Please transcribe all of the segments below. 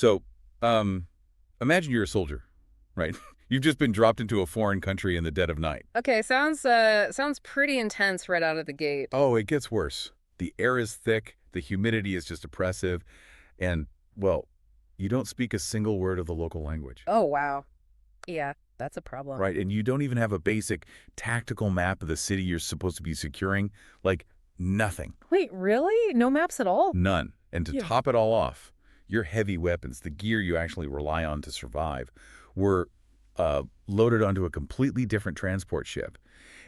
So, imagine you're a soldier, right? You've just been dropped into a foreign country in the dead of night. Okay, sounds pretty intense right out of the gate. Oh, it gets worse. The air is thick, the humidity is just oppressive, and, well, you don't speak a single word of the local language, Oh, wow. Yeah, that's a problem. right? And you don't even have a basic tactical map of the city you're supposed to be securing. Like, nothing. Wait, really? No maps at all? None. And to Yeah. top it all off, your heavy weapons, the gear you actually rely on to survive, were loaded onto a completely different transport ship.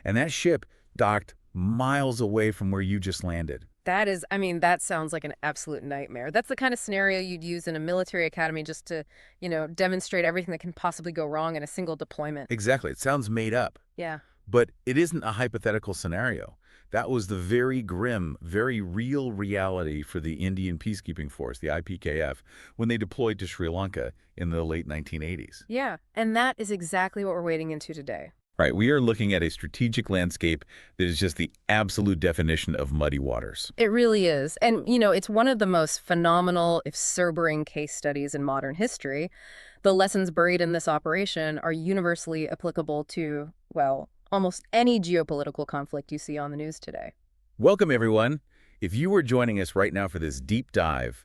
And that ship docked miles away from where you just landed. That sounds like an absolute nightmare. That's the kind of scenario you'd use in a military academy just to, demonstrate everything that can possibly go wrong in a single deployment. Exactly. It sounds made up, Yeah. but it isn't a hypothetical scenario. That was the very grim, very real reality for the Indian Peacekeeping Force, the IPKF, when they deployed to Sri Lanka in the late 1980s. Yeah, and that is exactly what we're wading into today. Right, we are looking at a strategic landscape that is just the absolute definition of muddy waters. It really is. And, it's one of the most phenomenal, if sobering, case studies in modern history. The lessons buried in this operation are universally applicable to, well, almost any geopolitical conflict you see on the news today. Welcome, everyone. If you are joining us right now for this deep dive,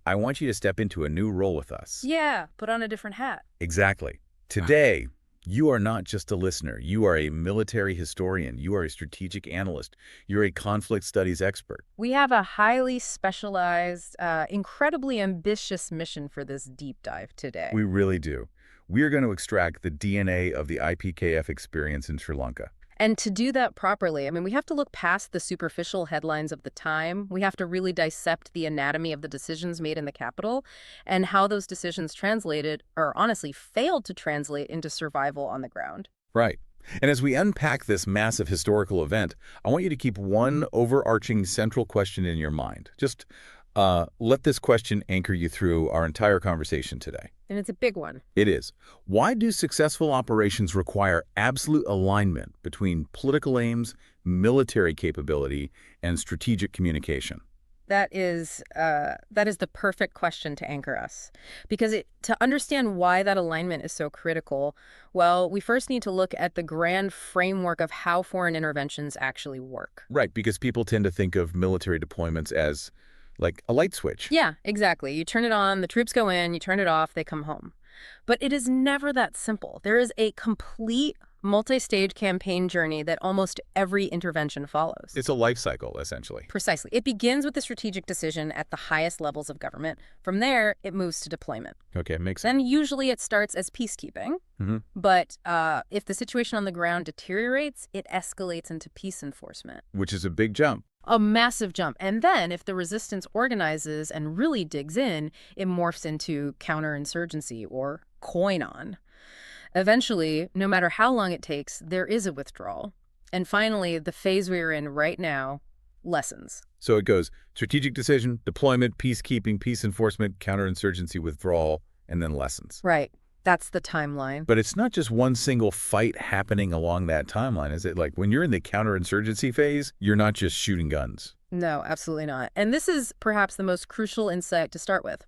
I want you to step into a new role with us. Yeah, put on a different hat. Exactly. Today, you are not just a listener. You are a military historian. You are a strategic analyst. You're a conflict studies expert. We have a highly specialized, incredibly ambitious mission for this deep dive today. We really do. We are going to extract the DNA of the IPKF experience in Sri Lanka. And to do that properly, we have to look past the superficial headlines of the time. We have to really dissect the anatomy of the decisions made in the capital and how those decisions translated, or honestly failed to translate, into survival on the ground. Right. And as we unpack this massive historical event, I want you to keep one overarching central question in your mind. Just let this question anchor you through our entire conversation today. And it's a big one. It is. Why do successful operations require absolute alignment between political aims, military capability, and strategic communication? That is the perfect question to anchor us. Because to understand why that alignment is so critical, well, we first need to look at the grand framework of how foreign interventions actually work. Right, because people tend to think of military deployments as like a light switch. Yeah, exactly. You turn it on, the troops go in, you turn it off, they come home. But it is never that simple. There is a complete multi-stage campaign journey that almost every intervention follows. It's a life cycle, essentially. Precisely. It begins with the strategic decision at the highest levels of government. From there, it moves to deployment. Okay, makes sense. Then usually it starts as peacekeeping. But if the situation on the ground deteriorates, it escalates into peace enforcement. Which is a big jump. A massive jump. And then if the resistance organizes and really digs in, it morphs into counter-insurgency or coin-on. Eventually, no matter how long it takes, there is a withdrawal. And finally, the phase we are in right now, lessons. So it goes strategic decision, deployment, peacekeeping, peace enforcement, counterinsurgency, withdrawal, and then lessons. Right. That's the timeline. But it's not just one single fight happening along that timeline, is it? Like when you're in the counterinsurgency phase, you're not just shooting guns. No, absolutely not. And this is perhaps the most crucial insight to start with.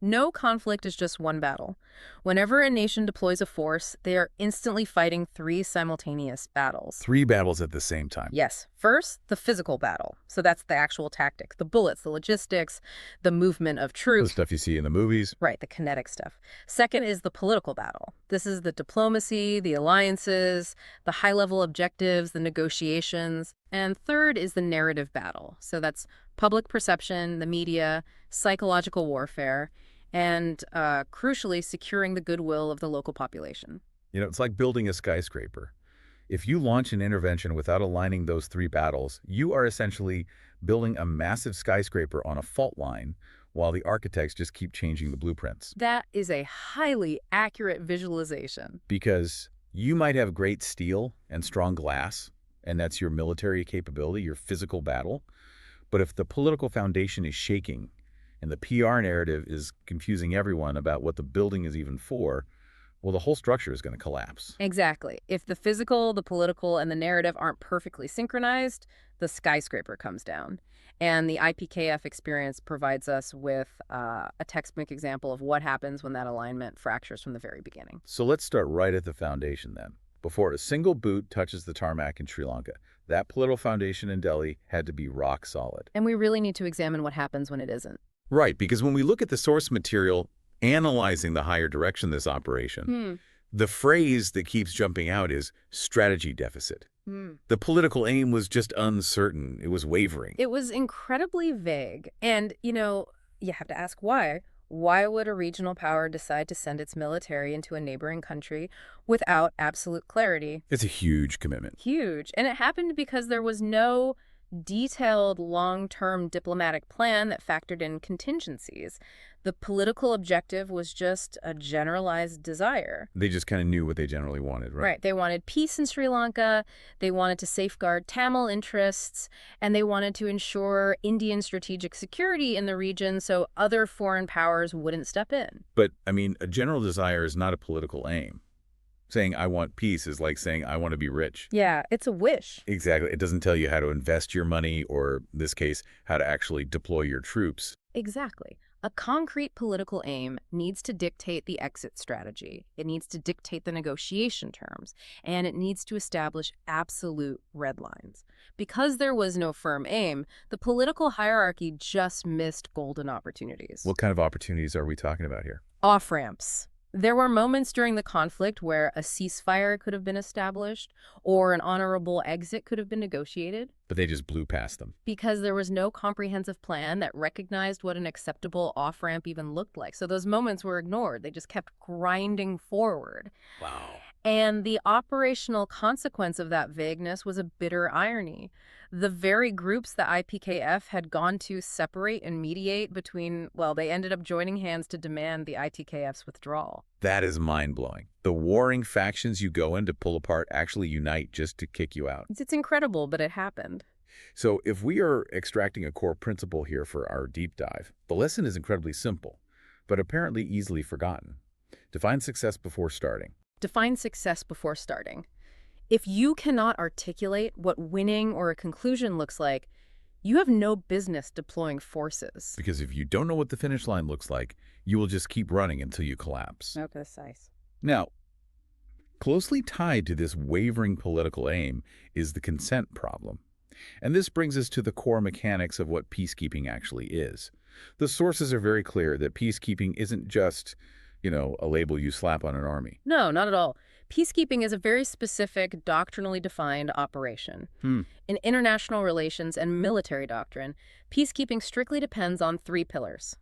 No conflict is just one battle. Whenever a nation deploys a force, they are instantly fighting three simultaneous battles. 3 battles at the same time. Yes. First, the physical battle. So that's the actual tactic, the bullets, the logistics, the movement of The troops. stuff you see in the movies. Right, the kinetic stuff. Second is the political battle. This is the diplomacy, the alliances, the high-level objectives, the negotiations. And third is the narrative battle. So that's public perception, the media, psychological warfare, and crucially, securing the goodwill of the local population. You know, it's like building a skyscraper. If you launch an intervention without aligning those 3 battles, you are essentially building a massive skyscraper on a fault line while the architects just keep changing the blueprints. That is a highly accurate visualization. Because you might have great steel and strong glass, and that's your military capability, your physical battle. But if the political foundation is shaking and the PR narrative is confusing everyone about what the building is even for, well, the whole structure is going to collapse. Exactly. If the physical, the political, and the narrative aren't perfectly synchronized, the skyscraper comes down. And the IPKF experience provides us with a textbook example of what happens when that alignment fractures from the very beginning. So let's start right at the foundation then. Before a single boot touches the tarmac in Sri Lanka, that political foundation in Delhi had to be rock solid. And we really need to examine what happens when it isn't. Right, because when we look at the source material analyzing the higher direction of this operation, the phrase that keeps jumping out is strategy deficit. The political aim was just uncertain. It was wavering. It was incredibly vague. And, you have to ask why. Why would a regional power decide to send its military into a neighboring country without absolute clarity? It's a huge commitment. Huge. And it happened because there was no detailed long-term diplomatic plan that factored in contingencies. The political objective was just a generalized desire. They just kind of knew what they generally wanted, right? Right. They wanted peace in Sri Lanka, they wanted to safeguard Tamil interests, and they wanted to ensure Indian strategic security in the region so other foreign powers wouldn't step in. But, I mean, a general desire is not a political aim. Saying I want peace is like saying I want to be rich. Yeah, it's a wish. Exactly. It doesn't tell you how to invest your money or, in this case, how to actually deploy your troops. Exactly. A concrete political aim needs to dictate the exit strategy. It needs to dictate the negotiation terms, and it needs to establish absolute red lines. Because there was no firm aim, the political hierarchy just missed golden opportunities. What kind of opportunities are we talking about here? Off-ramps. There were moments during the conflict where a ceasefire could have been established or an honorable exit could have been negotiated. But they just blew past them. Because there was no comprehensive plan that recognized what an acceptable off-ramp even looked like. So those moments were ignored. They just kept grinding forward. Wow. And the operational consequence of that vagueness was a bitter irony. The very groups the IPKF had gone to separate and mediate between, well, they ended up joining hands to demand the ITKF's withdrawal. That is mind-blowing. The warring factions you go in to pull apart actually unite just to kick you out. It's incredible, but it happened. So if we are extracting a core principle here for our deep dive, the lesson is incredibly simple, but apparently easily forgotten. Define success before starting. Define success before starting. If you cannot articulate what winning or a conclusion looks like, you have no business deploying forces. Because if you don't know what the finish line looks like, you will just keep running until you collapse. No, precise. Now, closely tied to this wavering political aim is the consent problem. And this brings us to the core mechanics of what peacekeeping actually is. The sources are very clear that peacekeeping isn't just, a label you slap on an army. No, not at all. Peacekeeping is a very specific, doctrinally defined operation. In international relations and military doctrine, peacekeeping strictly depends on 3 pillars: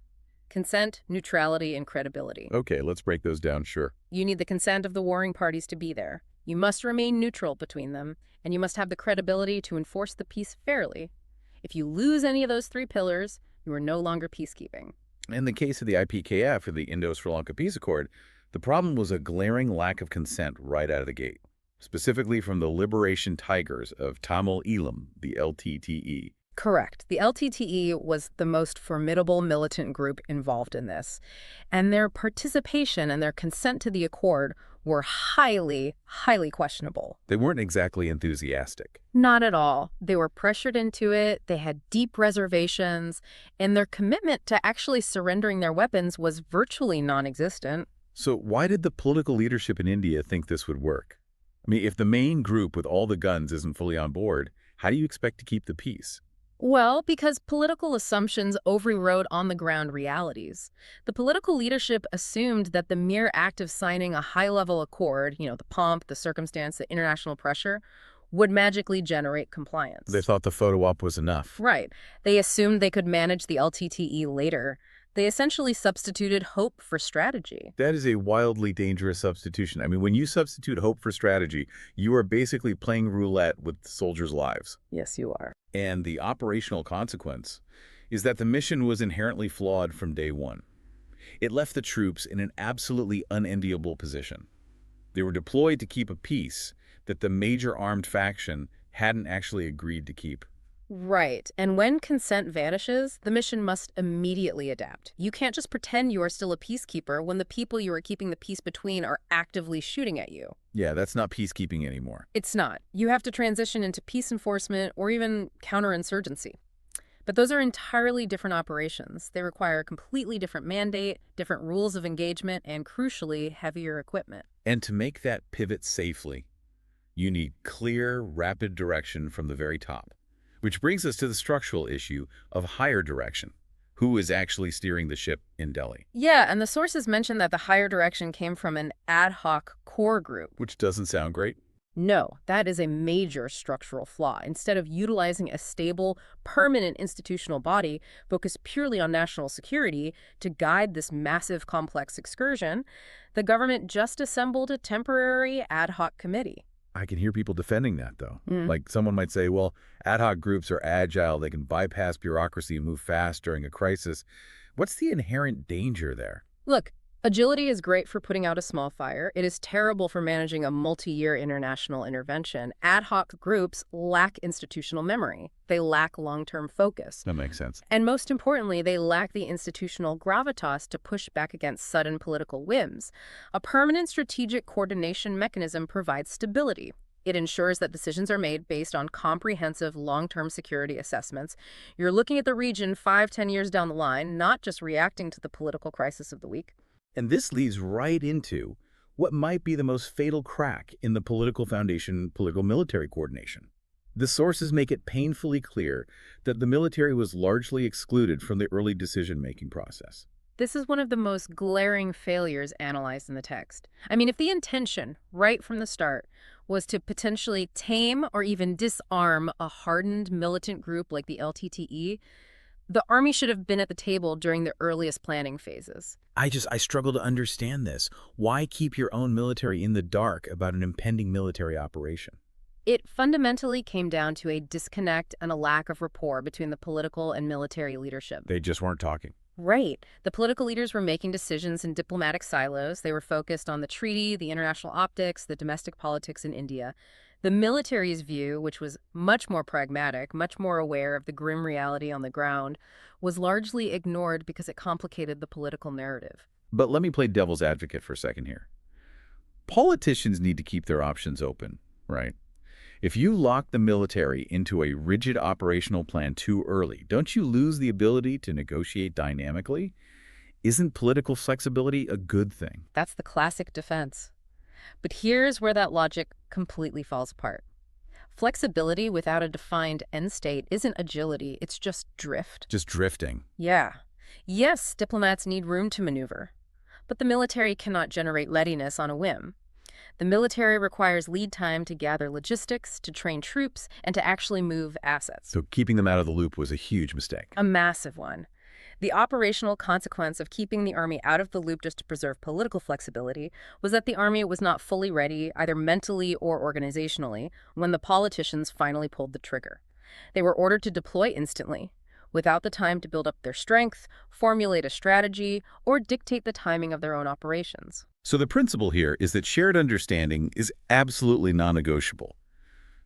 consent, neutrality, and credibility. Okay, let's break those down, sure. You need the consent of the warring parties to be there. You must remain neutral between them, and you must have the credibility to enforce the peace fairly. If you lose any of those 3 pillars, you are no longer peacekeeping. In the case of the IPKF, or the Indo-Sri Lanka Peace Accord, the problem was a glaring lack of consent right out of the gate, specifically from the Liberation Tigers of Tamil Eelam, the LTTE. Correct. The LTTE was the most formidable militant group involved in this, and their participation and their consent to the accord were highly, highly questionable. They weren't exactly enthusiastic. Not at all. They were pressured into it, they had deep reservations, and their commitment to actually surrendering their weapons was virtually non-existent. So why did the political leadership in India think this would work? I mean, if the main group with all the guns isn't fully on board, how do you expect to keep the peace? Well, because political assumptions overrode on-the-ground realities. The political leadership assumed that the mere act of signing a high-level accord, the pomp, the circumstance, the international pressure, would magically generate compliance. They thought the photo op was enough. Right. They assumed they could manage the LTTE later. They essentially substituted hope for strategy. That is a wildly dangerous substitution. I mean, when you substitute hope for strategy, you are basically playing roulette with soldiers' lives. Yes, you are. And the operational consequence is that the mission was inherently flawed from day one. It left the troops in an absolutely unenviable position. They were deployed to keep a peace that the major armed faction hadn't actually agreed to keep. Right. And when consent vanishes, the mission must immediately adapt. You can't just pretend you are still a peacekeeper when the people you are keeping the peace between are actively shooting at you. Yeah, that's not peacekeeping anymore. It's not. You have to transition into peace enforcement or even counterinsurgency. But those are entirely different operations. They require a completely different mandate, different rules of engagement, and crucially, heavier equipment. And to make that pivot safely, you need clear, rapid direction from the very top. Which brings us to the structural issue of higher direction. Who is actually steering the ship in Delhi? Yeah, and the sources mention that the higher direction came from an ad hoc core group. Which doesn't sound great. No, that is a major structural flaw. Instead of utilizing a stable, permanent institutional body focused purely on national security to guide this massive, complex excursion, the government just assembled a temporary ad hoc committee. I can hear people defending that, though. Mm. Like someone might say, well, ad hoc groups are agile. They can bypass bureaucracy and move fast during a crisis. What's the inherent danger there? Look, agility is great for putting out a small fire. It is terrible for managing a multi-year international intervention. Ad hoc groups lack institutional memory. They lack long-term focus. That makes sense. And most importantly, they lack the institutional gravitas to push back against sudden political whims. A permanent strategic coordination mechanism provides stability. It ensures that decisions are made based on comprehensive long-term security assessments. You're looking at the region 5-10 years down the line, not just reacting to the political crisis of the week. And this leads right into what might be the most fatal crack in the political foundation, political-military coordination. The sources make it painfully clear that the military was largely excluded from the early decision-making process. This is one of the most glaring failures analyzed in the text. I mean, if the intention, right from the start, was to potentially tame or even disarm a hardened militant group like the LTTE, the Army should have been at the table during the earliest planning phases. I struggle to understand this. Why keep your own military in the dark about an impending military operation? It fundamentally came down to a disconnect and a lack of rapport between the political and military leadership. They just weren't talking. Right. The political leaders were making decisions in diplomatic silos. They were focused on the treaty, the international optics, the domestic politics in India. The military's view, which was much more pragmatic, much more aware of the grim reality on the ground, was largely ignored because it complicated the political narrative. But let me play devil's advocate for a second here. Politicians need to keep their options open, right? If you lock the military into a rigid operational plan too early, don't you lose the ability to negotiate dynamically? Isn't political flexibility a good thing? That's the classic defense. But here's where that logic completely falls apart. Flexibility without a defined end state isn't agility, it's just drift. Just drifting. Yeah. Yes, diplomats need room to maneuver. But the military cannot generate readiness on a whim. The military requires lead time to gather logistics, to train troops, and to actually move assets. So keeping them out of the loop was a huge mistake. A massive one. The operational consequence of keeping the Army out of the loop just to preserve political flexibility was that the Army was not fully ready, either mentally or organizationally, when the politicians finally pulled the trigger. They were ordered to deploy instantly, without the time to build up their strength, formulate a strategy, or dictate the timing of their own operations. So the principle here is that shared understanding is absolutely non-negotiable.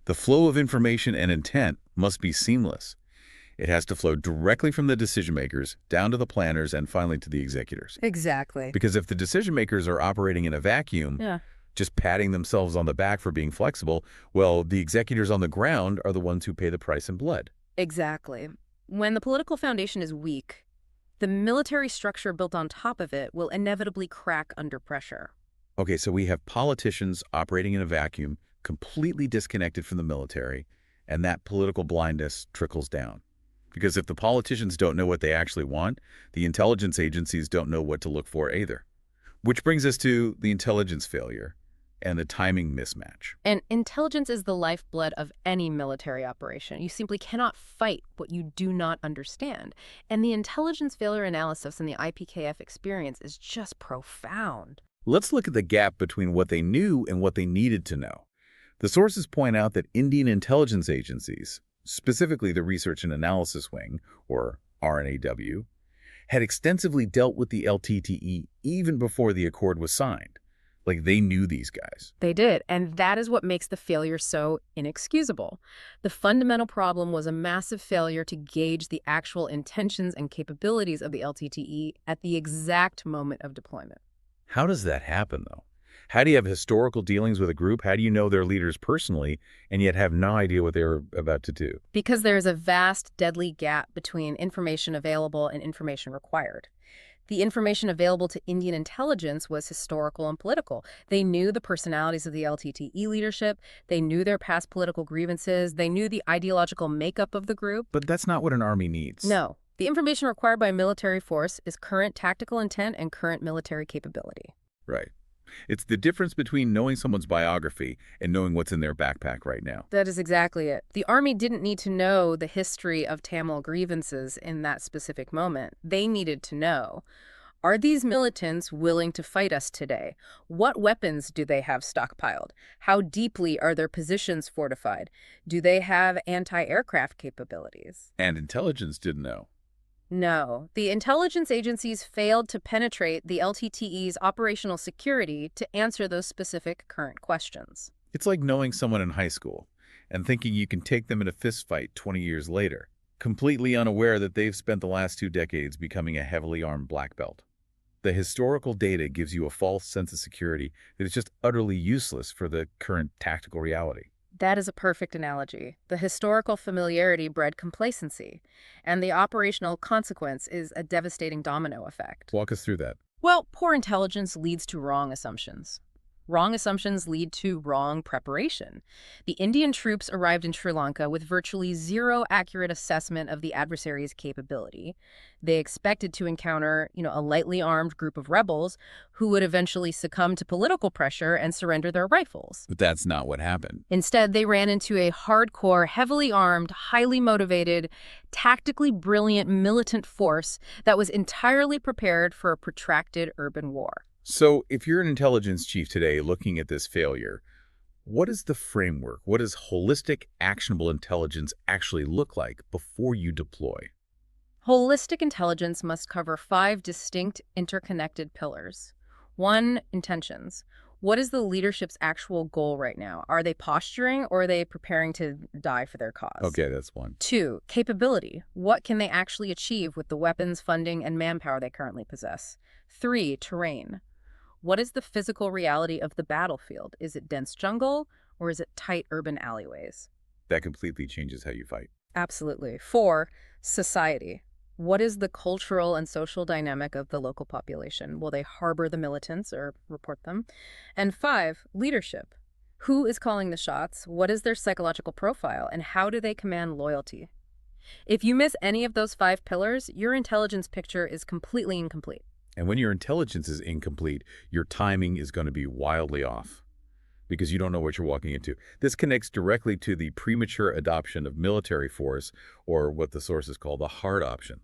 The flow of information and intent must be seamless. It has to flow directly from the decision-makers down to the planners and finally to the executors. Exactly. Because if the decision-makers are operating in a vacuum, just patting themselves on the back for being flexible, well, the executors on the ground are the ones who pay the price in blood. Exactly. When the political foundation is weak, the military structure built on top of it will inevitably crack under pressure. Okay, so we have politicians operating in a vacuum, completely disconnected from the military, and that political blindness trickles down. Because if the politicians don't know what they actually want, the intelligence agencies don't know what to look for either. Which brings us to the intelligence failure and the timing mismatch. And intelligence is the lifeblood of any military operation. You simply cannot fight what you do not understand. And the intelligence failure analysis in the IPKF experience is just profound. Let's look at the gap between what they knew and what they needed to know. The sources point out that Indian intelligence agencies, specifically the Research and Analysis Wing, or RNAW, had extensively dealt with the LTTE even before the accord was signed. Like they knew these guys. They did, and that is what makes the failure so inexcusable. The fundamental problem was a massive failure to gauge the actual intentions and capabilities of the LTTE at the exact moment of deployment. How does that happen, though? How do you have historical dealings with a group? How do you know their leaders personally and yet have no idea what they were about to do? Because there is a vast, deadly gap between information available and information required. The information available to Indian intelligence was historical and political. They knew the personalities of the LTTE leadership, they knew their past political grievances, they knew the ideological makeup of the group. But that's not what an army needs. No. The information required by a military force is current tactical intent and current military capability. Right. It's the difference between knowing someone's biography and knowing what's in their backpack right now. That is exactly it. The Army didn't need to know the history of Tamil grievances in that specific moment. They needed to know, are these militants willing to fight us today? What weapons do they have stockpiled? How deeply are their positions fortified? Do they have anti-aircraft capabilities? And intelligence didn't know. No, the intelligence agencies failed to penetrate the LTTE's operational security to answer those specific current questions. It's like knowing someone in high school and thinking you can take them in a fist fight 20 years later, completely unaware that they've spent the last 2 decades becoming a heavily armed black belt. The historical data gives you a false sense of security that is just utterly useless for the current tactical reality. That is a perfect analogy. The historical familiarity bred complacency, and the operational consequence is a devastating domino effect. Walk us through that. Well, poor intelligence leads to wrong assumptions. Wrong assumptions lead to wrong preparation. The Indian troops arrived in Sri Lanka with virtually zero accurate assessment of the adversary's capability. They expected to encounter, a lightly armed group of rebels who would eventually succumb to political pressure and surrender their rifles. But that's not what happened. Instead, they ran into a hardcore, heavily armed, highly motivated, tactically brilliant militant force that was entirely prepared for a protracted urban war. So if you're an intelligence chief today looking at this failure, what is the framework? What does holistic, actionable intelligence actually look like before you deploy? Holistic intelligence must cover 5 distinct, interconnected pillars. 1, intentions. What is the leadership's actual goal right now? Are they posturing or are they preparing to die for their cause? Okay, that's 1. 2, capability. What can they actually achieve with the weapons, funding, and manpower they currently possess? 3, terrain. What is the physical reality of the battlefield? Is it dense jungle or is it tight urban alleyways? That completely changes how you fight. Absolutely. 4, society. What is the cultural and social dynamic of the local population? Will they harbor the militants or report them? And 5, leadership. Who is calling the shots? What is their psychological profile? And how do they command loyalty? If you miss any of those 5 pillars, your intelligence picture is completely incomplete. And when your intelligence is incomplete, your timing is going to be wildly off because you don't know what you're walking into. This connects directly to the premature adoption of military force, or what the sources call the hard option.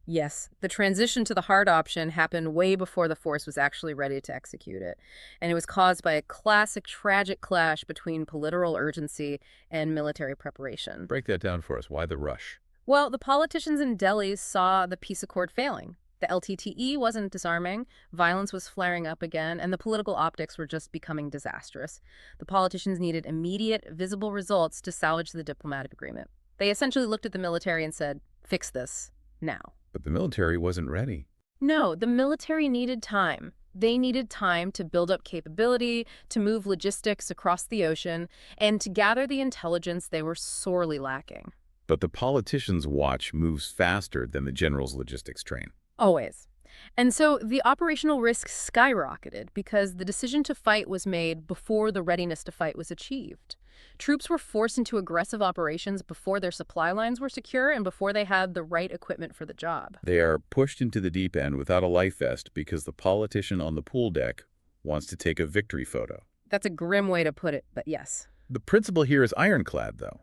Yes, the transition to the hard option happened way before the force was actually ready to execute it. And it was caused by a classic tragic clash between political urgency and military preparation. Break that down for us. Why the rush? Well, the politicians in Delhi saw the peace accord failing. The LTTE wasn't disarming, violence was flaring up again, and the political optics were just becoming disastrous. The politicians needed immediate, visible results to salvage the diplomatic agreement. They essentially looked at the military and said, fix this, now. But the military wasn't ready. No, the military needed time. They needed time to build up capability, to move logistics across the ocean, and to gather the intelligence they were sorely lacking. But the politicians' watch moves faster than the general's logistics train. Always. And so the operational risk skyrocketed because the decision to fight was made before the readiness to fight was achieved. Troops were forced into aggressive operations before their supply lines were secure and before they had the right equipment for the job. They are pushed into the deep end without a life vest because the politician on the pool deck wants to take a victory photo. That's a grim way to put it, but yes. The principle here is ironclad, though.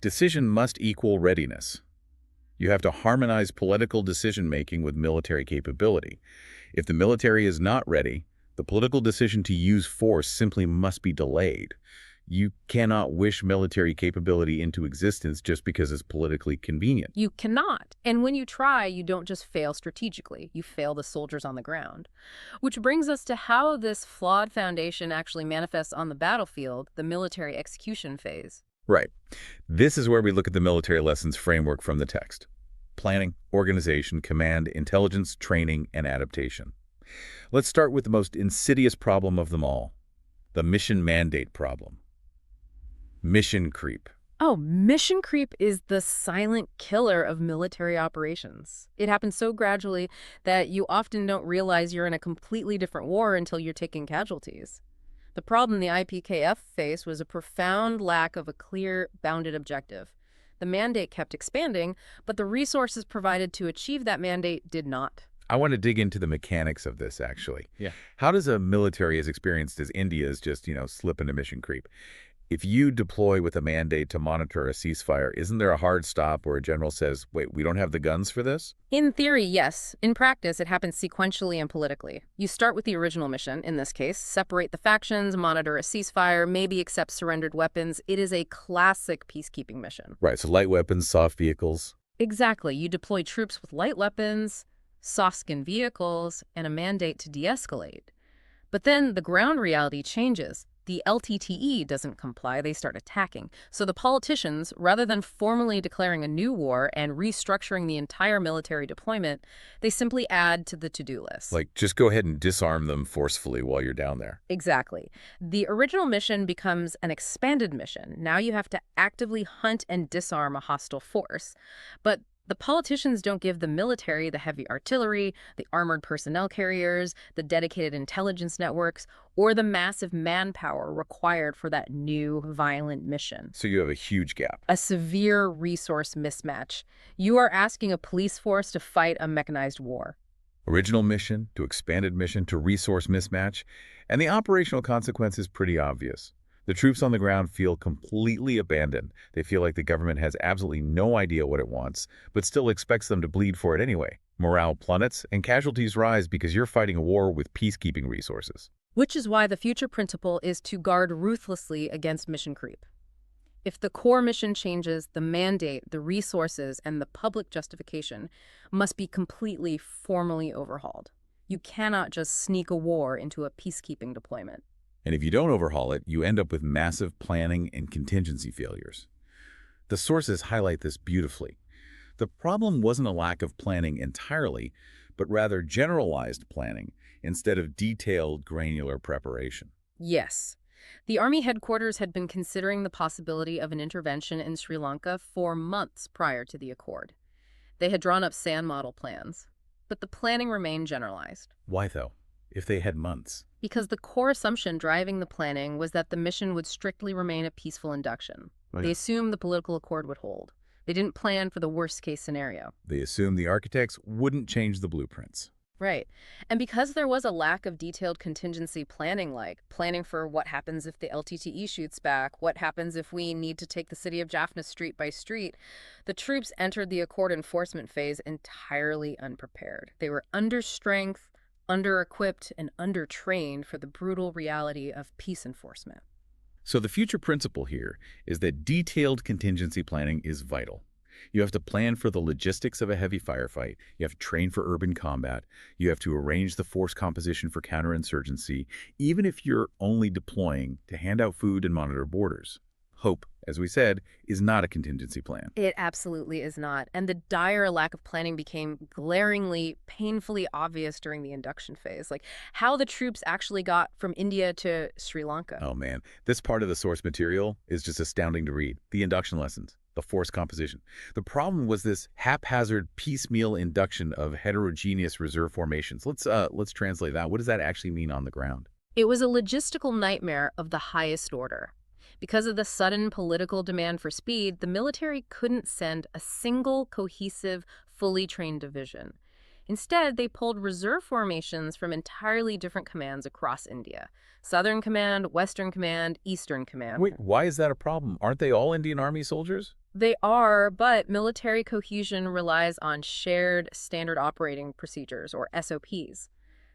Decision must equal readiness. You have to harmonize political decision-making with military capability. If the military is not ready, the political decision to use force simply must be delayed. You cannot wish military capability into existence just because it's politically convenient. You cannot. And when you try, you don't just fail strategically, you fail the soldiers on the ground. Which brings us to how this flawed foundation actually manifests on the battlefield, the military execution phase. Right. This is where we look at the military lessons framework from the text. Planning, organization, command, intelligence, training, and adaptation. Let's start with the most insidious problem of them all, the mission mandate problem. Mission creep. Oh, mission creep is the silent killer of military operations. It happens so gradually that you often don't realize you're in a completely different war until you're taking casualties. The problem the IPKF faced was a profound lack of a clear, bounded objective. The mandate kept expanding, but the resources provided to achieve that mandate did not. I want to dig into the mechanics of this, actually. Yeah. How does a military as experienced as India's just, slip into mission creep? If you deploy with a mandate to monitor a ceasefire, isn't there a hard stop where a general says, wait, we don't have the guns for this? In theory, yes. In practice, it happens sequentially and politically. You start with the original mission, in this case, separate the factions, monitor a ceasefire, maybe accept surrendered weapons. It is a classic peacekeeping mission. Right, so light weapons, soft vehicles. Exactly. You deploy troops with light weapons, soft-skin vehicles, and a mandate to de-escalate. But then the ground reality changes. The LTTE doesn't comply, they start attacking. So the politicians, rather than formally declaring a new war and restructuring the entire military deployment, they simply add to the to-do list. Like, just go ahead and disarm them forcefully while you're down there. Exactly. The original mission becomes an expanded mission. Now you have to actively hunt and disarm a hostile force. But the politicians don't give the military the heavy artillery, the armored personnel carriers, the dedicated intelligence networks, or the massive manpower required for that new violent mission. So you have a huge gap. A severe resource mismatch. You are asking a police force to fight a mechanized war. Original mission to expanded mission to resource mismatch, and the operational consequence is pretty obvious. The troops on the ground feel completely abandoned. They feel like the government has absolutely no idea what it wants, but still expects them to bleed for it anyway. Morale plummets, and casualties rise because you're fighting a war with peacekeeping resources. Which is why the future principle is to guard ruthlessly against mission creep. If the core mission changes, the mandate, the resources, and the public justification must be completely formally overhauled. You cannot just sneak a war into a peacekeeping deployment. And if you don't overhaul it, you end up with massive planning and contingency failures. The sources highlight this beautifully. The problem wasn't a lack of planning entirely, but rather generalized planning instead of detailed, granular preparation. Yes. The Army headquarters had been considering the possibility of an intervention in Sri Lanka for months prior to the accord. They had drawn up SAN model plans, but the planning remained generalized. Why, though, if they had months? Because the core assumption driving the planning was that the mission would strictly remain a peaceful induction. They assumed the political accord would hold. They didn't plan for the worst-case scenario. They assumed the architects wouldn't change the blueprints. Right. And because there was a lack of detailed contingency planning, like planning for what happens if the LTTE shoots back, what happens if we need to take the city of Jaffna street by street, the troops entered the accord enforcement phase entirely unprepared. They were under strength, under-equipped, and under-trained for the brutal reality of peace enforcement. So the future principle here is that detailed contingency planning is vital. You have to plan for the logistics of a heavy firefight. You have to train for urban combat. You have to arrange the force composition for counter-insurgency, even if you're only deploying to hand out food and monitor borders. Hope, as we said, is not a contingency plan. It absolutely is not. And the dire lack of planning became glaringly, painfully obvious during the induction phase. Like how the troops actually got from India to Sri Lanka. Oh man, this part of the source material is just astounding to read. The induction lessons, the force composition. The problem was this haphazard, piecemeal induction of heterogeneous reserve formations. Let's translate that. What does that actually mean on the ground? It was a logistical nightmare of the highest order. Because of the sudden political demand for speed, the military couldn't send a single cohesive, fully trained division. Instead, they pulled reserve formations from entirely different commands across India. Southern Command, Western Command, Eastern Command. Wait, why is that a problem? Aren't they all Indian Army soldiers? They are, but military cohesion relies on shared standard operating procedures, or SOPs.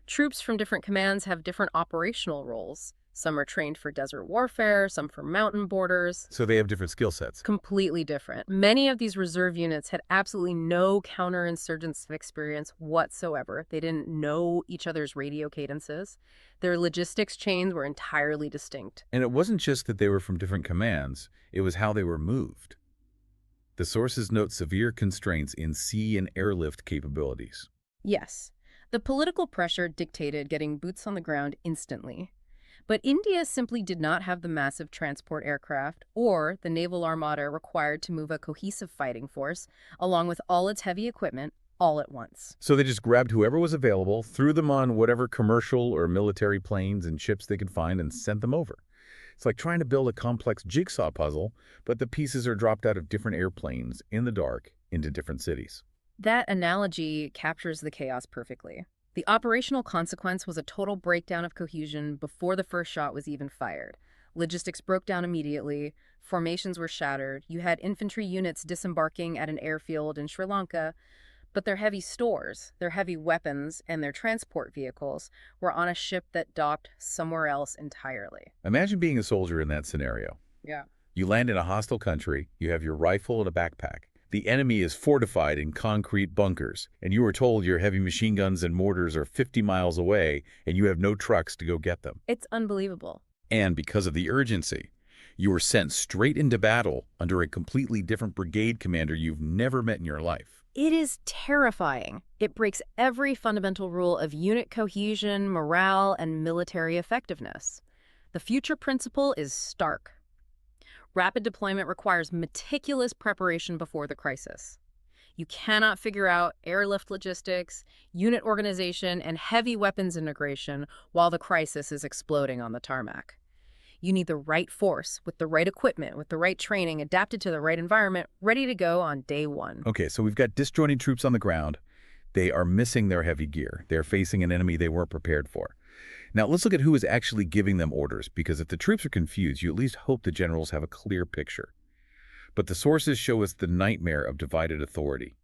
Troops from different commands have different operational roles. Some are trained for desert warfare, some for mountain borders. So they have different skill sets. Completely different. Many of these reserve units had absolutely no counterinsurgency experience whatsoever. They didn't know each other's radio cadences. Their logistics chains were entirely distinct. And it wasn't just that they were from different commands, it was how they were moved. The sources note severe constraints in sea and airlift capabilities. Yes, the political pressure dictated getting boots on the ground instantly. But India simply did not have the massive transport aircraft or the naval armada required to move a cohesive fighting force, along with all its heavy equipment, all at once. So they just grabbed whoever was available, threw them on whatever commercial or military planes and ships they could find, and sent them over. It's like trying to build a complex jigsaw puzzle, but the pieces are dropped out of different airplanes in the dark into different cities. That analogy captures the chaos perfectly. The operational consequence was a total breakdown of cohesion before the first shot was even fired. Logistics broke down immediately, formations were shattered, you had infantry units disembarking at an airfield in Sri Lanka, but their heavy stores, their heavy weapons, and their transport vehicles were on a ship that docked somewhere else entirely. Imagine being a soldier in that scenario. Yeah. You land in a hostile country, you have your rifle and a backpack. The enemy is fortified in concrete bunkers, and you are told your heavy machine guns and mortars are 50 miles away, and you have no trucks to go get them. It's unbelievable. And because of the urgency, you were sent straight into battle under a completely different brigade commander you've never met in your life. It is terrifying. It breaks every fundamental rule of unit cohesion, morale, and military effectiveness. The future principle is stark. Rapid deployment requires meticulous preparation before the crisis. You cannot figure out airlift logistics, unit organization, and heavy weapons integration while the crisis is exploding on the tarmac. You need the right force, with the right equipment, with the right training, adapted to the right environment, ready to go on day one. Okay, so we've got disjointed troops on the ground. They are missing their heavy gear. They're facing an enemy they weren't prepared for. Now, let's look at who is actually giving them orders, because if the troops are confused, you at least hope the generals have a clear picture. But the sources show us the nightmare of divided authority.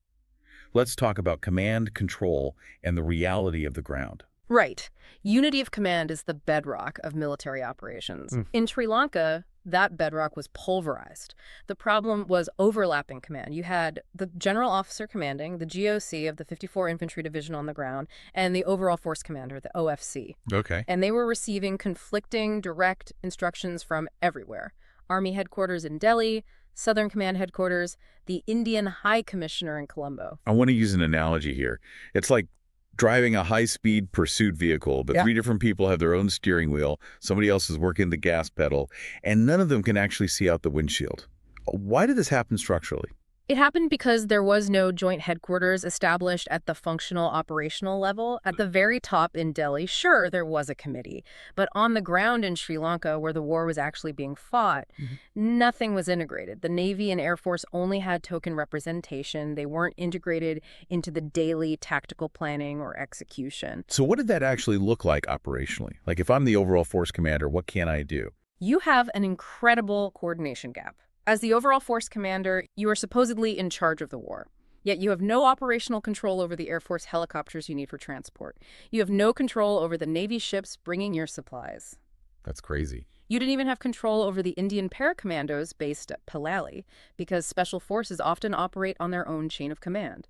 Let's talk about command, control, and the reality of the ground. Right. Unity of command is the bedrock of military operations. In Sri Lanka, that bedrock was pulverized. The problem was overlapping command. You had the general officer commanding, the GOC of the 54 Infantry Division on the ground, and the overall force commander, the OFC. Okay. And they were receiving conflicting direct instructions from everywhere. Army headquarters in Delhi, Southern Command headquarters, the Indian High Commissioner in Colombo. I want to use an analogy here. It's like driving a high-speed pursuit vehicle, but three different people have their own steering wheel, somebody else is working the gas pedal, and none of them can actually see out the windshield. Why did this happen structurally? It happened because there was no joint headquarters established at the functional operational level. At the very top in Delhi, sure, there was a committee. But on the ground in Sri Lanka, where the war was actually being fought, nothing was integrated. The Navy and Air Force only had token representation. They weren't integrated into the daily tactical planning or execution. So what did that actually look like operationally? Like, if I'm the overall force commander, what can I do? You have an incredible coordination gap. As the overall force commander, you are supposedly in charge of the war. Yet you have no operational control over the Air Force helicopters you need for transport. You have no control over the Navy ships bringing your supplies. That's crazy. You didn't even have control over the Indian paracommandos based at Palali, because special forces often operate on their own chain of command.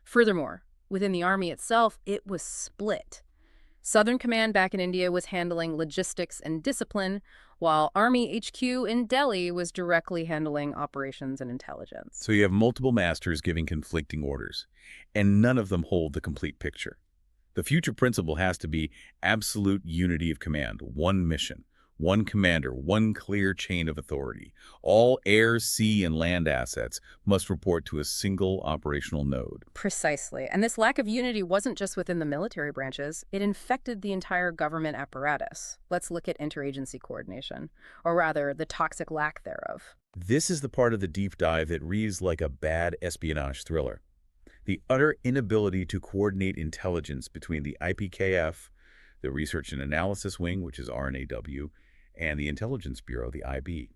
Furthermore, within the Army itself, it was split. Southern Command back in India was handling logistics and discipline, while Army HQ in Delhi was directly handling operations and intelligence. So you have multiple masters giving conflicting orders, and none of them hold the complete picture. The future principle has to be absolute unity of command, one mission, one commander, one clear chain of authority. All air, sea, and land assets must report to a single operational node. Precisely. And this lack of unity wasn't just within the military branches. It infected the entire government apparatus. Let's look at interagency coordination, or rather, the toxic lack thereof. This is the part of the deep dive that reads like a bad espionage thriller. The utter inability to coordinate intelligence between the IPKF, the Research and Analysis Wing, which is RNAW, and the Intelligence Bureau, the IB.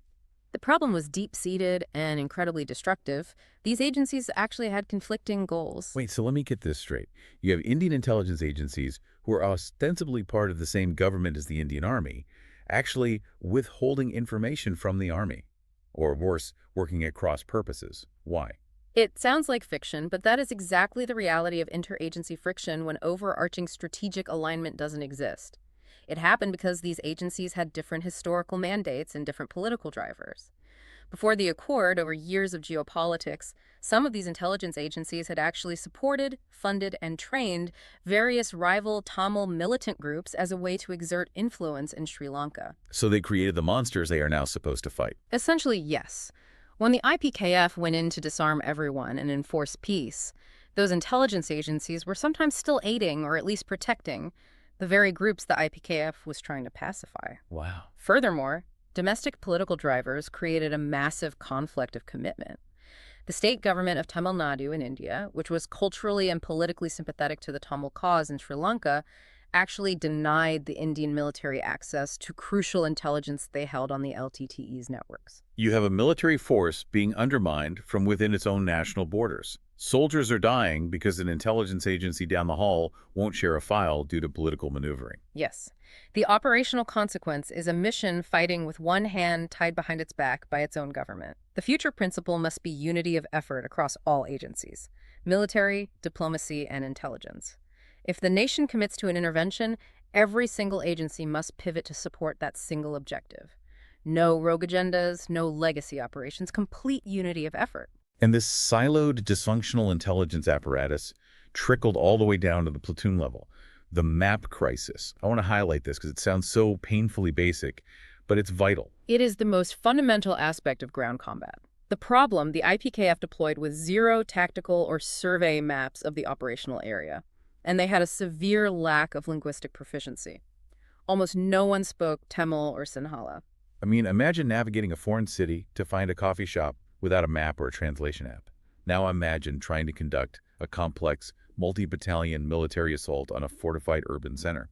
The problem was deep-seated and incredibly destructive. These agencies actually had conflicting goals. Wait, so let me get this straight. You have Indian intelligence agencies who are ostensibly part of the same government as the Indian Army, actually withholding information from the army. Or worse, working at cross purposes. Why? It sounds like fiction, but that is exactly the reality of interagency friction when overarching strategic alignment doesn't exist. It happened because these agencies had different historical mandates and different political drivers. Before the Accord, over years of geopolitics, some of these intelligence agencies had actually supported, funded, and trained various rival Tamil militant groups as a way to exert influence in Sri Lanka. So they created the monsters they are now supposed to fight. Essentially, yes. When the IPKF went in to disarm everyone and enforce peace, those intelligence agencies were sometimes still aiding or at least protecting the very groups the IPKF was trying to pacify. Wow. Furthermore, domestic political drivers created a massive conflict of commitment. The state government of Tamil Nadu in India, which was culturally and politically sympathetic to the Tamil cause in Sri Lanka, actually denied the Indian military access to crucial intelligence they held on the LTTE's networks. You have a military force being undermined from within its own national borders. Soldiers are dying because an intelligence agency down the hall won't share a file due to political maneuvering. Yes. The operational consequence is a mission fighting with one hand tied behind its back by its own government. The future principle must be unity of effort across all agencies: military, diplomacy, and intelligence. If the nation commits to an intervention, every single agency must pivot to support that single objective. No rogue agendas, no legacy operations, complete unity of effort. And this siloed, dysfunctional intelligence apparatus trickled all the way down to the platoon level. The map crisis. I want to highlight this because it sounds so painfully basic, but it's vital. It is the most fundamental aspect of ground combat. The problem, the IPKF deployed with zero tactical or survey maps of the operational area, and they had a severe lack of linguistic proficiency. Almost no one spoke Tamil or Sinhala. I mean, imagine navigating a foreign city to find a coffee shop without a map or a translation app. Now imagine trying to conduct a complex, multi-battalion military assault on a fortified urban center.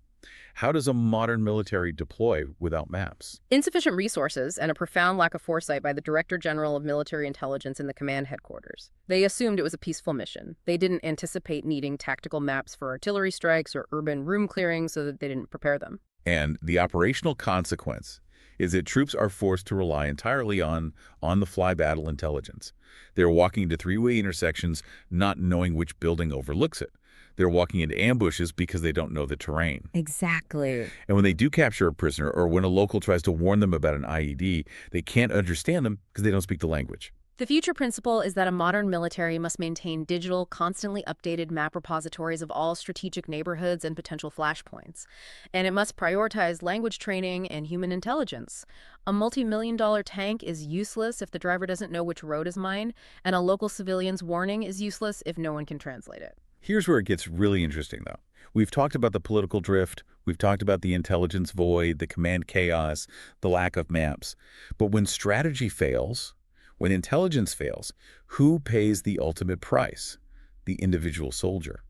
How does a modern military deploy without maps? Insufficient resources and a profound lack of foresight by the Director General of Military Intelligence in the command headquarters. They assumed it was a peaceful mission. They didn't anticipate needing tactical maps for artillery strikes or urban room clearing, so that they didn't prepare them. And the operational consequence is that troops are forced to rely entirely on on-the-fly battle intelligence. They're walking into three-way intersections not knowing which building overlooks it. They're walking into ambushes because they don't know the terrain. Exactly. And when they do capture a prisoner or when a local tries to warn them about an IED, they can't understand them because they don't speak the language. The future principle is that a modern military must maintain digital, constantly updated map repositories of all strategic neighborhoods and potential flashpoints. And it must prioritize language training and human intelligence. A multi-million-dollar tank is useless if the driver doesn't know which road is mine, and a local civilian's warning is useless if no one can translate it. Here's where it gets really interesting, though. We've talked about the political drift, we've talked about the intelligence void, the command chaos, the lack of maps. But when strategy fails, when intelligence fails, who pays the ultimate price? The individual soldier.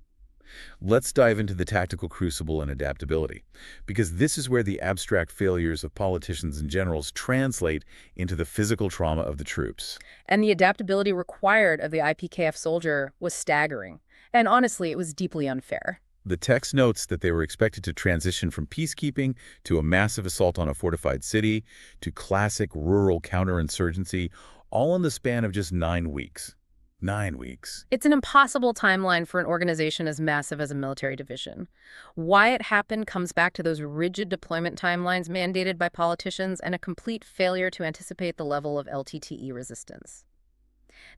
Let's dive into the tactical crucible and adaptability, because this is where the abstract failures of politicians and generals translate into the physical trauma of the troops. And the adaptability required of the IPKF soldier was staggering. And honestly, it was deeply unfair. The text notes that they were expected to transition from peacekeeping to a massive assault on a fortified city to classic rural counterinsurgency, all in the span of just 9 weeks. 9 weeks. It's an impossible timeline for an organization as massive as a military division. Why it happened comes back to those rigid deployment timelines mandated by politicians and a complete failure to anticipate the level of LTTE resistance.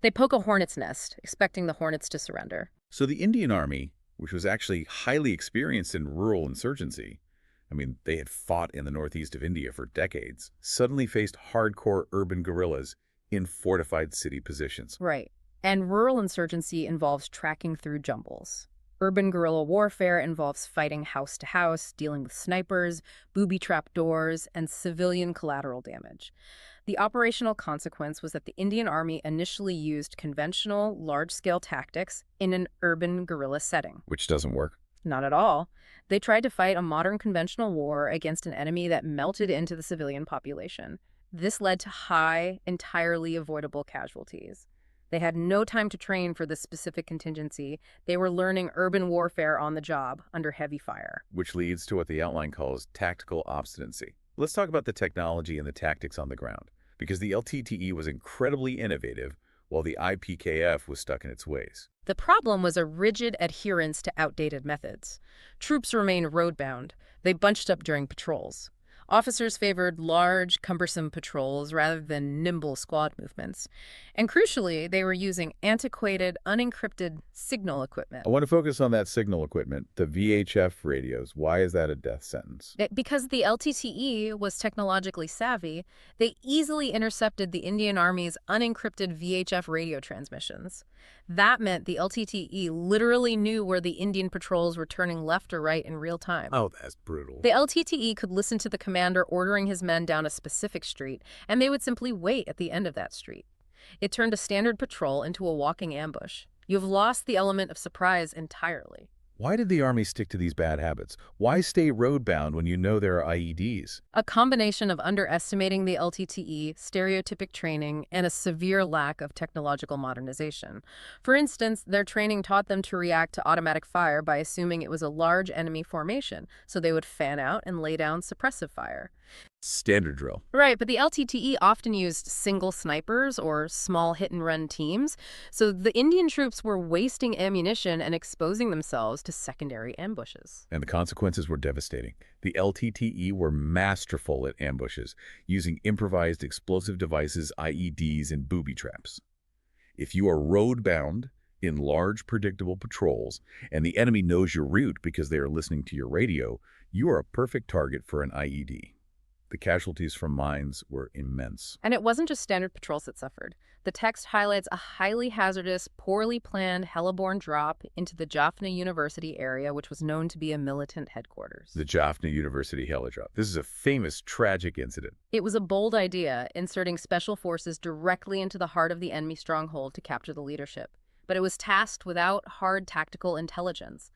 They poke a hornet's nest, expecting the hornets to surrender. So the Indian Army, which was actually highly experienced in rural insurgency, I mean, they had fought in the northeast of India for decades, suddenly faced hardcore urban guerrillas in fortified city positions. Right. And rural insurgency involves tracking through jumbles. Urban guerrilla warfare involves fighting house to house, dealing with snipers, booby-trap doors, and civilian collateral damage. The operational consequence was that the Indian Army initially used conventional, large-scale tactics in an urban guerrilla setting. Which doesn't work. Not at all. They tried to fight a modern conventional war against an enemy that melted into the civilian population. This led to high, entirely avoidable casualties. They had no time to train for this specific contingency. They were learning urban warfare on the job under heavy fire. Which leads to what the outline calls tactical obstinacy. Let's talk about the technology and the tactics on the ground, because the LTTE was incredibly innovative while the IPKF was stuck in its ways. The problem was a rigid adherence to outdated methods. Troops remained roadbound. They bunched up during patrols. Officers favored large, cumbersome patrols rather than nimble squad movements. And crucially, they were using antiquated, unencrypted signal equipment. I want to focus on that signal equipment, the VHF radios. Why is that a death sentence? Because the LTTE was technologically savvy, they easily intercepted the Indian Army's unencrypted VHF radio transmissions. That meant the LTTE literally knew where the Indian patrols were turning left or right in real time. Oh, that's brutal. The LTTE could listen to the commander ordering his men down a specific street, and they would simply wait at the end of that street. It turned a standard patrol into a walking ambush. You've lost the element of surprise entirely. Why did the Army stick to these bad habits? Why stay roadbound when you know there are IEDs? A combination of underestimating the LTTE, stereotypic training, and a severe lack of technological modernization. For instance, their training taught them to react to automatic fire by assuming it was a large enemy formation, so they would fan out and lay down suppressive fire. Standard drill. Right, but the LTTE often used single snipers or small hit-and-run teams, so the Indian troops were wasting ammunition and exposing themselves to secondary ambushes. And the consequences were devastating. The LTTE were masterful at ambushes, using improvised explosive devices, IEDs, and booby traps. If you are road-bound in large, predictable patrols, and the enemy knows your route because they are listening to your radio, you are a perfect target for an IED. The casualties from mines were immense. And it wasn't just standard patrols that suffered. The text highlights a highly hazardous, poorly planned heliborne drop into the Jaffna University area, which was known to be a militant headquarters. The Jaffna University helidrop. This is a famous, tragic incident. It was a bold idea, inserting special forces directly into the heart of the enemy stronghold to capture the leadership. But it was tasked without hard tactical intelligence.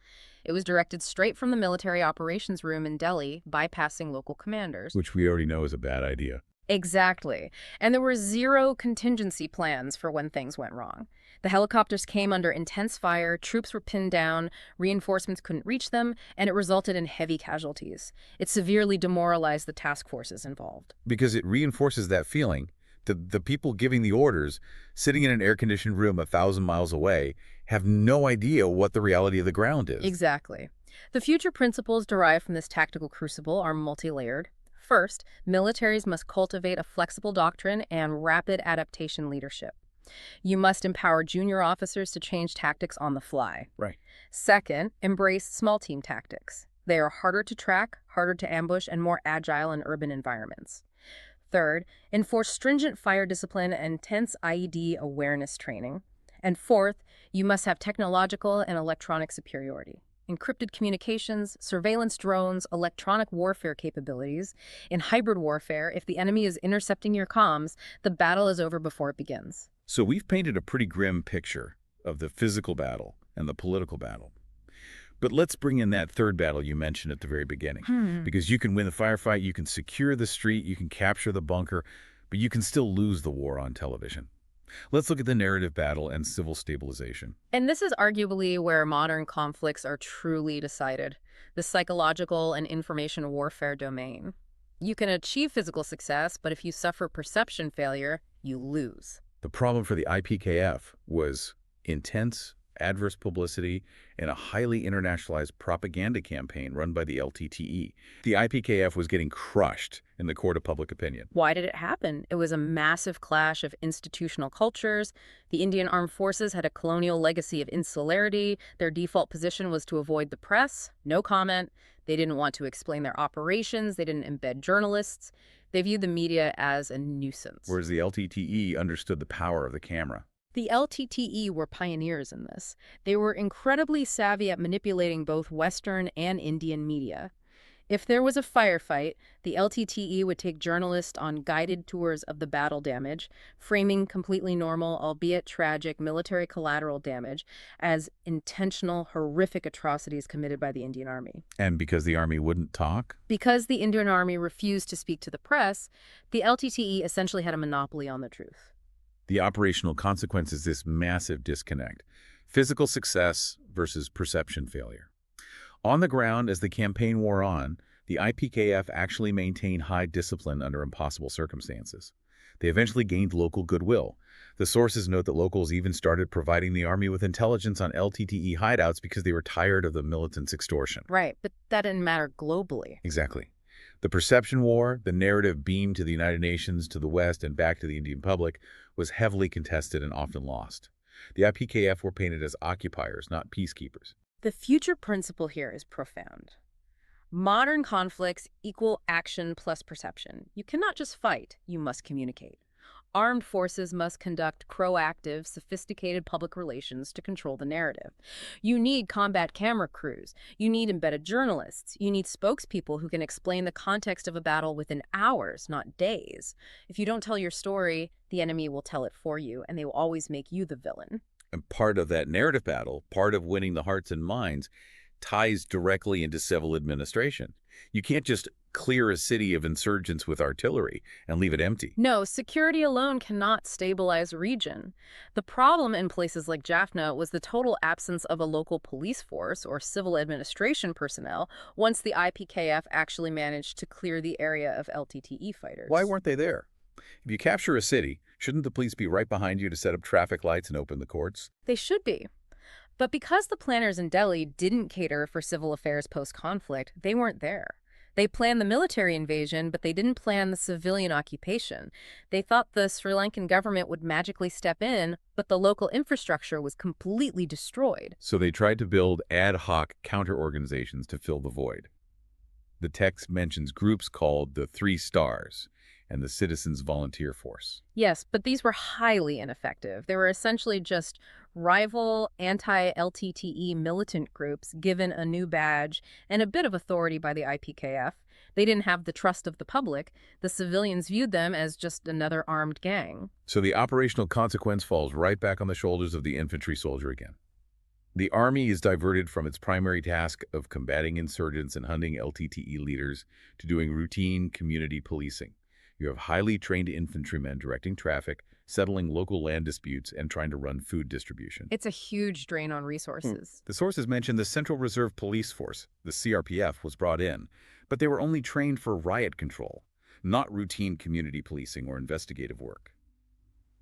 It was directed straight from the military operations room in Delhi, bypassing local commanders. Which we already know is a bad idea. Exactly. And there were zero contingency plans for when things went wrong. The helicopters came under intense fire, troops were pinned down, reinforcements couldn't reach them, and it resulted in heavy casualties. It severely demoralized the task forces involved. Because it reinforces that feeling. The people giving the orders, sitting in an air-conditioned room 1,000 miles away, have no idea what the reality of the ground is. Exactly. The future principles derived from this tactical crucible are multi-layered. First, militaries must cultivate a flexible doctrine and rapid adaptation leadership. You must empower junior officers to change tactics on the fly. Right. Second, embrace small team tactics. They are harder to track, harder to ambush, and more agile in urban environments. Third, enforce stringent fire discipline and intense IED awareness training. And fourth, you must have technological and electronic superiority. Encrypted communications, surveillance drones, electronic warfare capabilities. In hybrid warfare, if the enemy is intercepting your comms, the battle is over before it begins. So we've painted a pretty grim picture of the physical battle and the political battle. But let's bring in that third battle you mentioned at the very beginning. Because you can win the firefight, you can secure the street, you can capture the bunker, but you can still lose the war on television. Let's look at the narrative battle and civil stabilization. And this is arguably where modern conflicts are truly decided, the psychological and information warfare domain. You can achieve physical success, but if you suffer perception failure, you lose. The problem for the IPKF was intense adverse publicity and a highly internationalized propaganda campaign run by the LTTE. The IPKF was getting crushed in the court of public opinion. Why did it happen? It was a massive clash of institutional cultures. The Indian Armed Forces had a colonial legacy of insularity. Their default position was to avoid the press, no comment. They didn't want to explain their operations. They didn't embed journalists. They viewed the media as a nuisance. Whereas the LTTE understood the power of the camera. The LTTE were pioneers in this. They were incredibly savvy at manipulating both Western and Indian media. If there was a firefight, the LTTE would take journalists on guided tours of the battle damage, framing completely normal, albeit tragic, military collateral damage as intentional, horrific atrocities committed by the Indian Army. And because the Army wouldn't talk? Because the Indian Army refused to speak to the press, the LTTE essentially had a monopoly on the truth. The operational consequence is this massive disconnect. Physical success versus perception failure. On the ground, as the campaign wore on, The IPKF actually maintained high discipline under impossible circumstances. They eventually gained local goodwill. The sources note that locals even started providing the army with intelligence on LTTE hideouts because they were tired of the militants' extortion. Right, but that didn't matter globally. Exactly. The perception war, the narrative beamed to the United Nations, to the West, and back to the Indian public, was heavily contested and often lost. The IPKF were painted as occupiers, not peacekeepers. The future principle here is profound. Modern conflicts equal action plus perception. You cannot just fight, you must communicate. Armed forces must conduct proactive, sophisticated public relations to control the narrative. You need combat camera crews. You need embedded journalists. You need spokespeople who can explain the context of a battle within hours, not days. If you don't tell your story, the enemy will tell it for you, and they will always make you the villain. And part of that narrative battle, part of winning the hearts and minds, ties directly into civil administration. You can't just clear a city of insurgents with artillery and leave it empty. No, security alone cannot stabilize a region. The problem in places like Jaffna was the total absence of a local police force or civil administration personnel once the IPKF actually managed to clear the area of LTTE fighters. Why weren't they there? If you capture a city, shouldn't the police be right behind you to set up traffic lights and open the courts? They should be. But because the planners in Delhi didn't cater for civil affairs post-conflict, they weren't there. They planned the military invasion, but they didn't plan the civilian occupation. They thought the Sri Lankan government would magically step in, but the local infrastructure was completely destroyed. So they tried to build ad hoc counter-organizations to fill the void. The text mentions groups called the Three Stars and the Citizens Volunteer Force. Yes, but these were highly ineffective. They were essentially just rival anti-LTTE militant groups given a new badge and a bit of authority by the IPKF. They didn't have the trust of the public. The civilians viewed them as just another armed gang. So the operational consequence falls right back on the shoulders of the infantry soldier again. The army is diverted from its primary task of combating insurgents and hunting LTTE leaders to doing routine community policing. You have highly trained infantrymen directing traffic, settling local land disputes, and trying to run food distribution. It's a huge drain on resources. The sources mention the Central Reserve Police Force, the CRPF, was brought in, but they were only trained for riot control, not routine community policing or investigative work.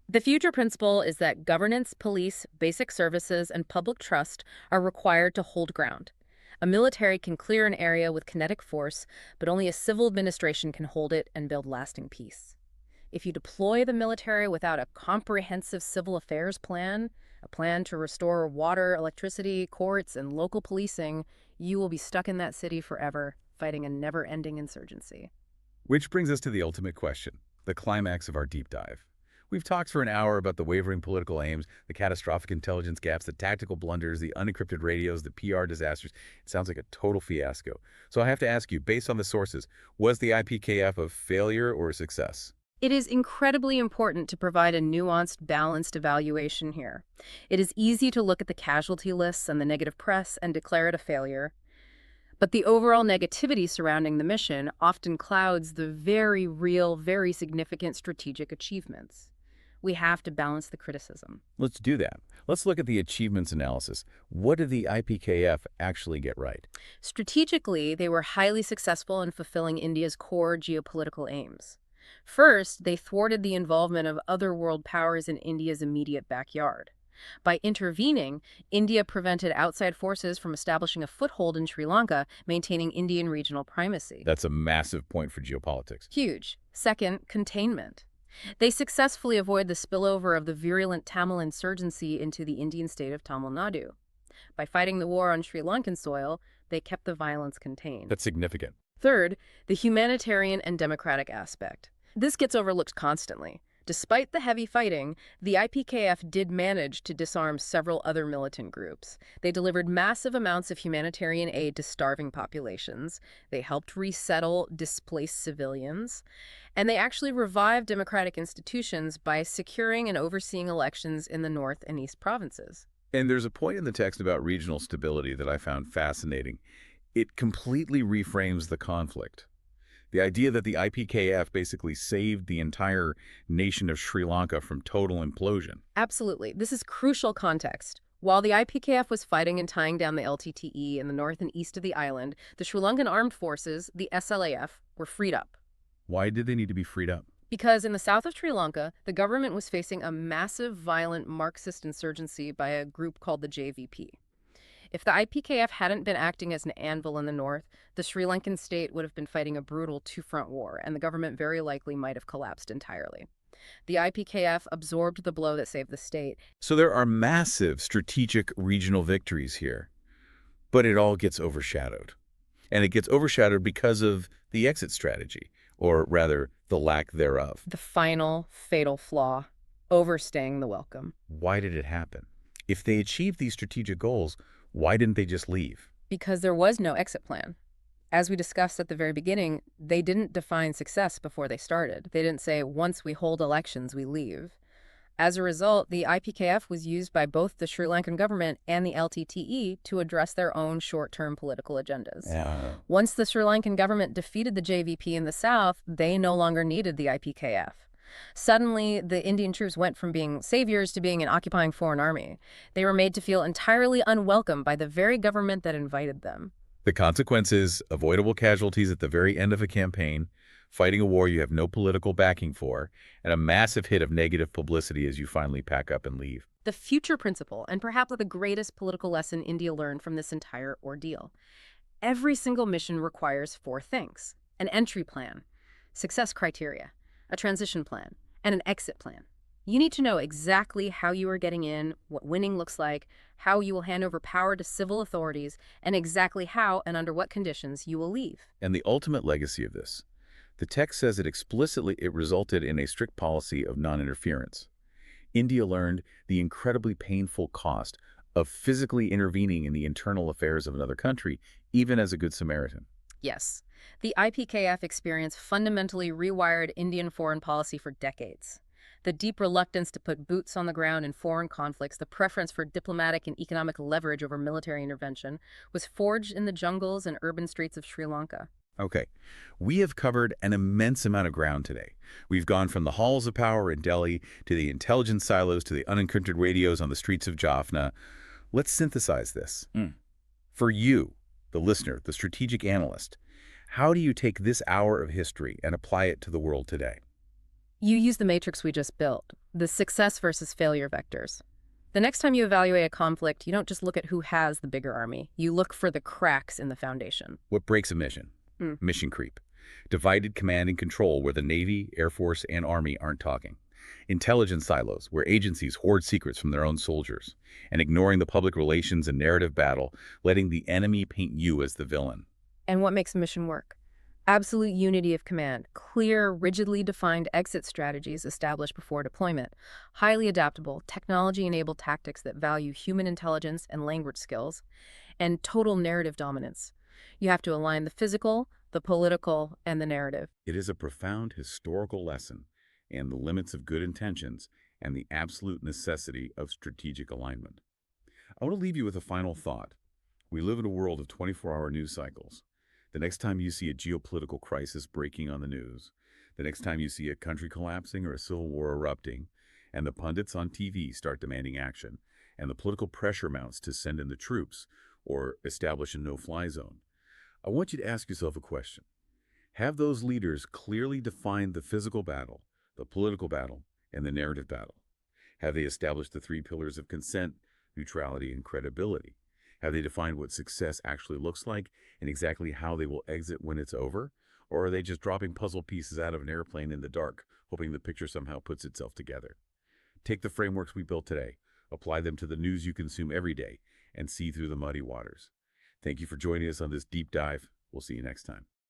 The future principle is that governance, police, basic services, and public trust are required to hold ground. A military can clear an area with kinetic force, but only a civil administration can hold it and build lasting peace. If you deploy the military without a comprehensive civil affairs plan, a plan to restore water, electricity, courts, and local policing, you will be stuck in that city forever, fighting a never-ending insurgency. Which brings us to the ultimate question, the climax of our deep dive. We've talked for an hour about the wavering political aims, the catastrophic intelligence gaps, the tactical blunders, the unencrypted radios, the PR disasters. It sounds like a total fiasco. So I have to ask you, based on the sources, was the IPKF a failure or a success? It is incredibly important to provide a nuanced, balanced evaluation here. It is easy to look at the casualty lists and the negative press and declare it a failure. But the overall negativity surrounding the mission often clouds the very real, very significant strategic achievements. We have to balance the criticism. Let's do that. Let's look at the achievements analysis. What did the IPKF actually get right? Strategically, they were highly successful in fulfilling India's core geopolitical aims. First, they thwarted the involvement of other world powers in India's immediate backyard. By intervening, India prevented outside forces from establishing a foothold in Sri Lanka, maintaining Indian regional primacy. That's a massive point for geopolitics. Huge. Second, containment. They successfully avoid the spillover of the virulent Tamil insurgency into the Indian state of Tamil Nadu. By fighting the war on Sri Lankan soil, they kept the violence contained. That's significant. Third, the humanitarian and democratic aspect. This gets overlooked constantly. Despite the heavy fighting, the IPKF did manage to disarm several other militant groups. They delivered massive amounts of humanitarian aid to starving populations. They helped resettle displaced civilians. And they actually revived democratic institutions by securing and overseeing elections in the North and East provinces. And there's a point in the text about regional stability that I found fascinating. It completely reframes the conflict. The idea that the IPKF basically saved the entire nation of Sri Lanka from total implosion. Absolutely. This is crucial context. While the IPKF was fighting and tying down the LTTE in the north and east of the island, the Sri Lankan armed forces, the SLAF, were freed up. Why did they need to be freed up? Because in the south of Sri Lanka, the government was facing a massive, violent Marxist insurgency by a group called the JVP. If the IPKF hadn't been acting as an anvil in the north, the Sri Lankan state would have been fighting a brutal two-front war, and the government very likely might have collapsed entirely. The IPKF absorbed the blow that saved the state. So there are massive strategic regional victories here, but it all gets overshadowed. And it gets overshadowed because of the exit strategy, or rather, the lack thereof. The final, fatal flaw, overstaying the welcome. Why did it happen? If they achieved these strategic goals, why didn't they just leave? Because there was no exit plan. As we discussed at the very beginning, they didn't define success before they started. They didn't say, once we hold elections, we leave. As a result, the IPKF was used by both the Sri Lankan government and the LTTE to address their own short-term political agendas. Once the Sri Lankan government defeated the JVP in the south, they no longer needed the IPKF. Suddenly, the Indian troops went from being saviors to being an occupying foreign army. They were made to feel entirely unwelcome by the very government that invited them. The consequences, avoidable casualties at the very end of a campaign, fighting a war you have no political backing for, and a massive hit of negative publicity as you finally pack up and leave. The future principle, and perhaps the greatest political lesson India learned from this entire ordeal. Every single mission requires four things: an entry plan, success criteria, a transition plan, and an exit plan. You need to know exactly how you are getting in, what winning looks like, how you will hand over power to civil authorities, and exactly how and under what conditions you will leave. And the ultimate legacy of this. The text says it explicitly it resulted in a strict policy of non-interference. India learned the incredibly painful cost of physically intervening in the internal affairs of another country, even as a good Samaritan. Yes, the IPKF experience fundamentally rewired Indian foreign policy for decades. The deep reluctance to put boots on the ground in foreign conflicts, the preference for diplomatic and economic leverage over military intervention, was forged in the jungles and urban streets of Sri Lanka. Okay, we have covered an immense amount of ground today. We've gone from the halls of power in Delhi to the intelligence silos to the unencrypted radios on the streets of Jaffna. Let's synthesize this. For you, the listener, the strategic analyst, how do you take this hour of history and apply it to the world today? You use the matrix we just built, the success versus failure vectors. The next time you evaluate a conflict, you don't just look at who has the bigger army. You look for the cracks in the foundation. What breaks a mission? Mission creep. Divided command and control where the Navy, Air Force, and Army aren't talking. Intelligence silos where agencies hoard secrets from their own soldiers. And ignoring the public relations and narrative battle, letting the enemy paint you as the villain. And what makes a mission work? Absolute unity of command, clear, rigidly defined exit strategies established before deployment, highly adaptable, technology-enabled tactics that value human intelligence and language skills, and total narrative dominance. You have to align the physical, the political, and the narrative. It is a profound historical lesson and the limits of good intentions and the absolute necessity of strategic alignment. I want to leave you with a final thought. We live in a world of 24-hour news cycles. The next time you see a geopolitical crisis breaking on the news, the next time you see a country collapsing or a civil war erupting, and the pundits on TV start demanding action, and the political pressure mounts to send in the troops or establish a no-fly zone, I want you to ask yourself a question. Have those leaders clearly defined the physical battle, the political battle, and the narrative battle? Have they established the three pillars of consent, neutrality, and credibility? Have they defined what success actually looks like and exactly how they will exit when it's over? Or are they just dropping puzzle pieces out of an airplane in the dark, hoping the picture somehow puts itself together? Take the frameworks we built today, apply them to the news you consume every day, and see through the muddy waters. Thank you for joining us on this deep dive. We'll see you next time.